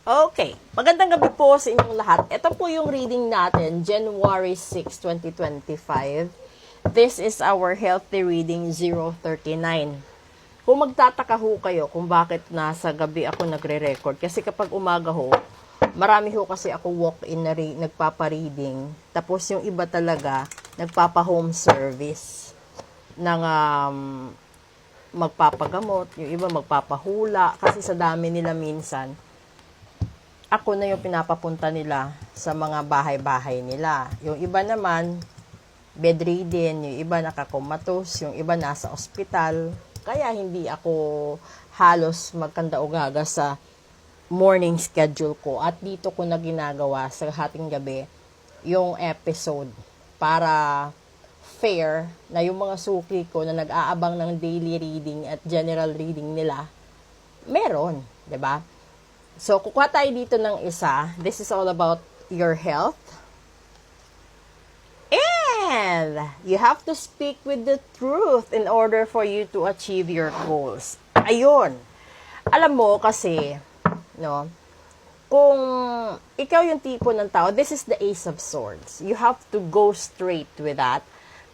Okay, magandang gabi po sa inyong lahat. Ito po yung reading natin, January 6, 2025. This is our healthy reading 039. Kung magtataka ho kayo kung bakit nasa gabi ako nagre-record, kasi kapag umaga ho, marami ho kasi ako walk-in na nagpapa-reading, tapos yung iba talaga nagpapa-home service ng magpapagamot, yung iba magpapahula, kasi sa dami nila minsan, ako na yung pinapapunta nila sa mga bahay-bahay nila. Yung iba naman, bedridden, yung iba nakakomatos, yung iba nasa ospital. Kaya hindi ako halos magkanda-ugaga sa morning schedule ko. At dito ko na ginagawa sa hating gabi yung episode para fair na yung mga suki ko na nag-aabang ng daily reading at general reading nila, meron, 'di ba? So, kukuha tayo dito ng isa. This is all about your health. And you have to speak with the truth in order for you to achieve your goals. Ayun. Alam mo kasi, no, kung ikaw yung tipo ng tao, this is the Ace of Swords. You have to go straight with that.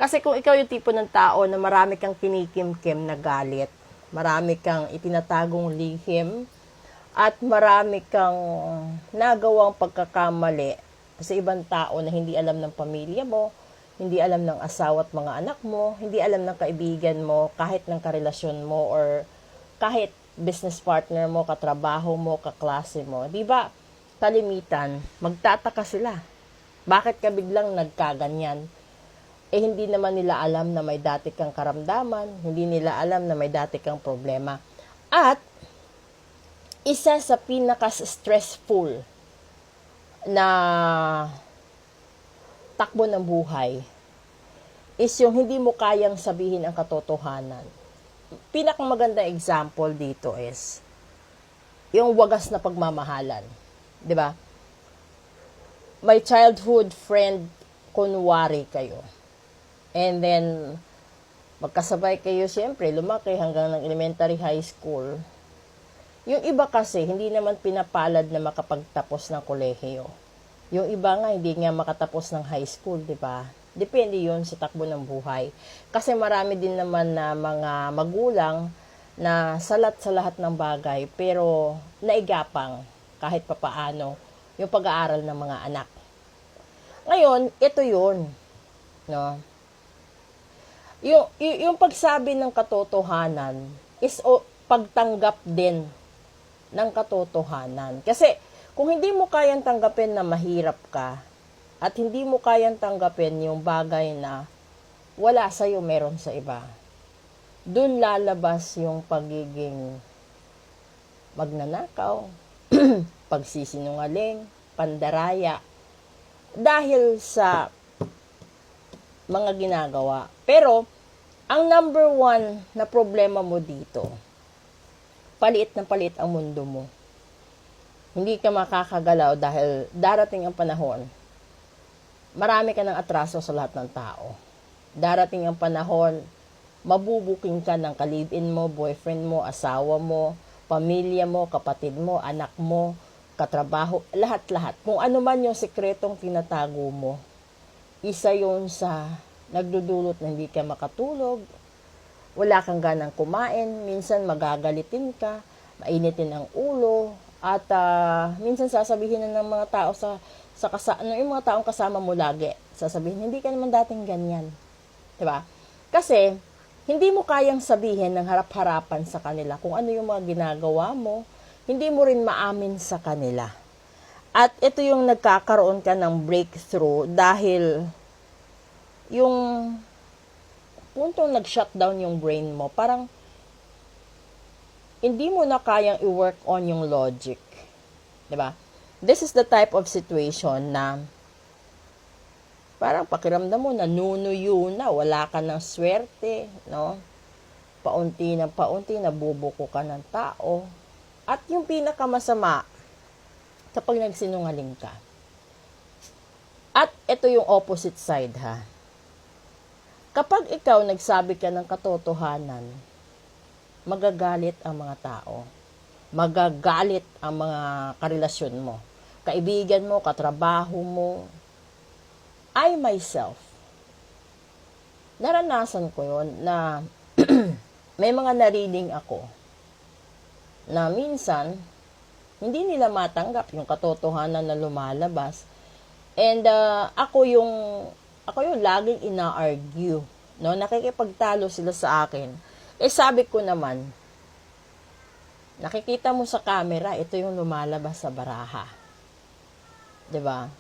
Kasi kung ikaw yung tipo ng tao na marami kang kinikim-kim na galit, marami kang itinatagong lihim, at marami kang nagawang pagkakamali sa ibang tao na hindi alam ng pamilya mo, hindi alam ng asawa at mga anak mo, hindi alam ng kaibigan mo, kahit ng karelasyon mo, or kahit business partner mo, katrabaho mo, kaklase mo. Diba, kalimitan, magtataka sila. Bakit ka biglang nagkaganyan? Hindi naman nila alam na may dati kang karamdaman, hindi nila alam na may dati kang problema. At isa sa pinaka-stressful na takbo ng buhay is yung hindi mo kayang sabihin ang katotohanan. Pinakamaganda example dito is yung wagas na pagmamahalan. 'Di ba? May childhood friend, kunwari kayo. And then, magkasabay kayo siyempre, lumaki hanggang ng elementary, high school. Yung iba kasi, hindi naman pinapalad na makapagtapos ng kolehiyo. Yung iba nga, hindi nga makatapos ng high school, di ba? Depende yun sa takbo ng buhay. Kasi marami din naman na mga magulang na salat sa lahat ng bagay, pero naigapang kahit papaano yung pag-aaral ng mga anak. Ngayon, ito yun. No? Yung pagsabi ng katotohanan is pagtanggap din ng katotohanan. Kasi, kung hindi mo kayang tanggapin na mahirap ka, at hindi mo kayang tanggapin yung bagay na wala sa'yo, meron sa iba, dun lalabas yung pagiging magnanakaw, pagsisinungaling, pandaraya, dahil sa mga ginagawa. Pero, ang number one na problema mo dito, paliit na paliit ang mundo mo. Hindi ka makakagalaw dahil darating ang panahon, marami ka ng atraso sa lahat ng tao. Darating ang panahon, mabubuking ka ng kalibin mo, boyfriend mo, asawa mo, pamilya mo, kapatid mo, anak mo, katrabaho, lahat-lahat. Kung ano man yung sikretong tinatago mo, isa yun sa nagdudulot na hindi ka makatulog, wala kang ganang kumain, minsan magagalitin ka, mainitin ang ulo, at minsan sasabihin na ng mga tao yung mga taong kasama mo lagi, sasabihin, hindi ka naman dating ganyan. Diba? Kasi, hindi mo kayang sabihin ng harap-harapan sa kanila kung ano yung mga ginagawa mo, hindi mo rin maamin sa kanila. At ito yung nagkakaroon ka ng breakthrough dahil yung puntong nag-shutdown yung brain mo, parang hindi mo na kayang i-work on yung logic. Diba? This is the type of situation na parang pakiramdam mo, nanunuyo na, wala ka ng swerte, no? Paunti nabubuko ka ng tao. At yung pinakamasama, kapag nagsinungaling ka. At ito yung opposite side, ha? Kapag ikaw nagsabi ka ng katotohanan, magagalit ang mga tao. magagalit ang mga karelasyon mo. Kaibigan mo, katrabaho mo. I myself, naranasan ko yun na may mga narinig ako na minsan, hindi nila matanggap yung katotohanan na lumalabas. And ako yung laging ina-argue, no? Nakikipagtalo sila sa akin. Sabi ko naman, nakikita mo sa camera, ito yung lumalabas sa baraha. 'Di ba?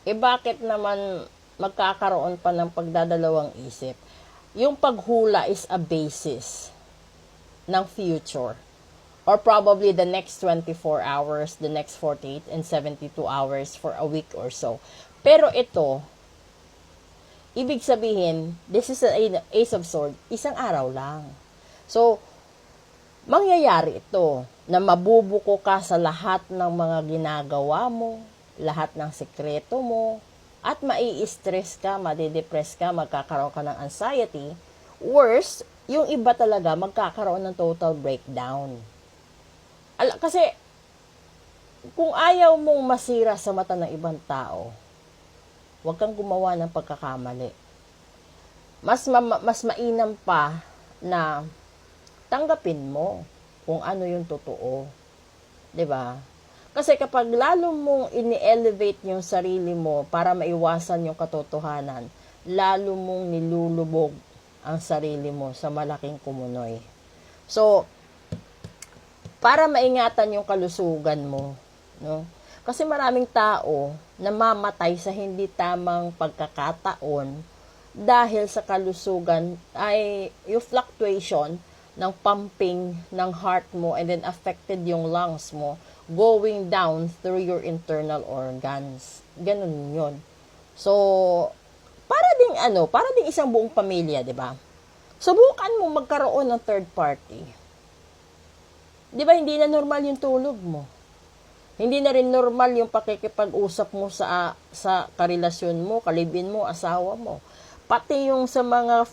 Bakit naman magkakaroon pa ng pagdadalawang isip? Yung paghula is a basis ng future. Or probably the next 24 hours, the next 48 and 72 hours for a week or so. Pero ito, ibig sabihin, this is an Ace of Swords, isang araw lang. So, mangyayari ito na mabubuko ka sa lahat ng mga ginagawa mo, lahat ng sekreto mo, at mai-stress ka, madidepress ka, magkakaroon ka ng anxiety. Worse, yung iba talaga magkakaroon ng total breakdown. Kasi, kung ayaw mong masira sa mata ng ibang tao, huwag kang gumawa ng pagkakamali. Mas mainam pa na tanggapin mo kung ano yung totoo. 'Di ba? Kasi kapag lalo mong ini-elevate yung sarili mo para maiwasan yung katotohanan, lalo mong nilulubog ang sarili mo sa malaking kumunoy. So, para maingatan yung kalusugan mo, no? Kasi maraming tao namamatay sa hindi tamang pagkakataon dahil sa kalusugan ay yung fluctuation ng pumping ng heart mo and then affected yung lungs mo going down through your internal organs. Ganun yun. So, para ding isang buong pamilya, 'di ba? Subukan mo magkaroon ng third party. 'Di ba hindi na normal yung tulog mo? Hindi na rin normal yung pakikipag-usap mo sa karelasyon mo, kalibin mo, asawa mo. Pati yung sa mga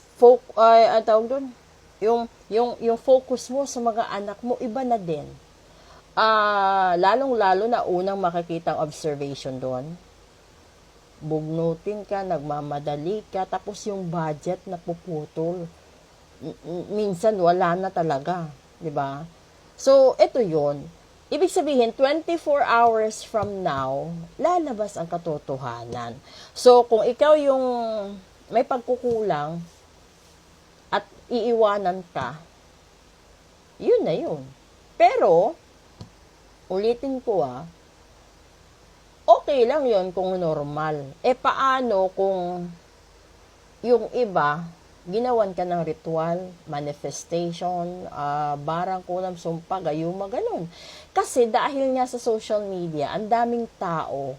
yung focus mo sa mga anak mo, iba na din. Lalong-lalo na unang makikita ang observation doon. Bugnutin ka, nagmamadali ka, tapos yung budget na puputol. Minsan wala na talaga, 'di ba? So, ito yon. Ibig sabihin, 24 hours from now, lalabas ang katotohanan. So, kung ikaw yung may pagkukulang at iiwanan ka, yun na yun. Pero, ulitin ko okay lang yun kung normal. Paano kung yung iba, ginawan ka ng ritual, manifestation, barang kulam, sumpa, gayuma, ganun. Kasi dahil nga sa social media, ang daming tao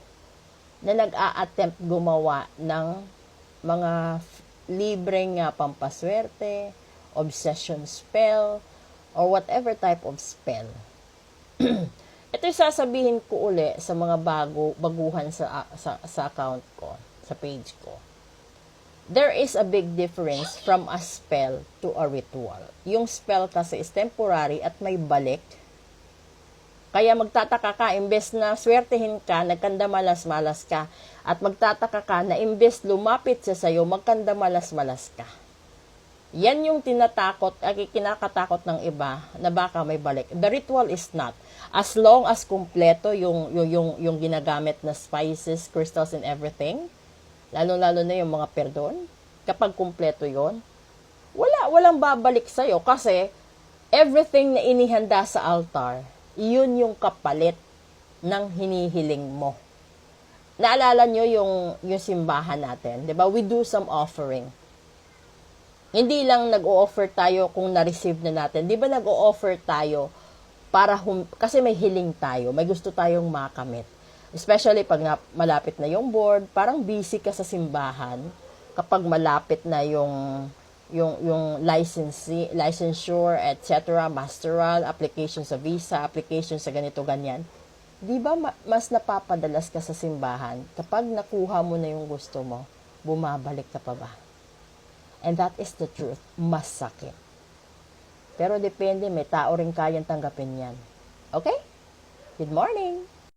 na nag-a-attempt gumawa ng mga libreng pampaswerte, obsession spell, or whatever type of spell. Ito yung sasabihin ko uli sa mga baguhan sa account ko, sa page ko. There is a big difference from a spell to a ritual. Yung spell kasi is temporary at may balik. Kaya magtataka ka, imbes na swertehin ka, nagkandamalas-malas ka. At magtataka ka na imbes lumapit siya sa'yo, magkandamalas-malas ka. Yan yung kinakatakot ng iba na baka may balik. The ritual is not. As long as kumpleto yung ginagamit na spices, crystals, and everything, lalo-lalo na yung mga perdon, kapag kumpleto yon, walang babalik sa'yo kasi everything na inihanda sa altar, yun yung kapalit ng hinihiling mo. Naalala nyo yung simbahan natin, di ba? We do some offering. Hindi lang nag-o-offer tayo kung na-receive na natin. Di ba nag-o-offer tayo kasi may hiling tayo, may gusto tayong makamit. Especially pag malapit na yung board, parang busy ka sa simbahan kapag malapit na yung licensure, etc., masteral, application sa visa, application sa ganito, ganyan. Di ba mas napapadalas ka sa simbahan kapag nakuha mo na yung gusto mo, bumabalik ka pa ba? And that is the truth. Mas sakit. Pero depende, may tao rin kayang tanggapin yan. Okay? Good morning!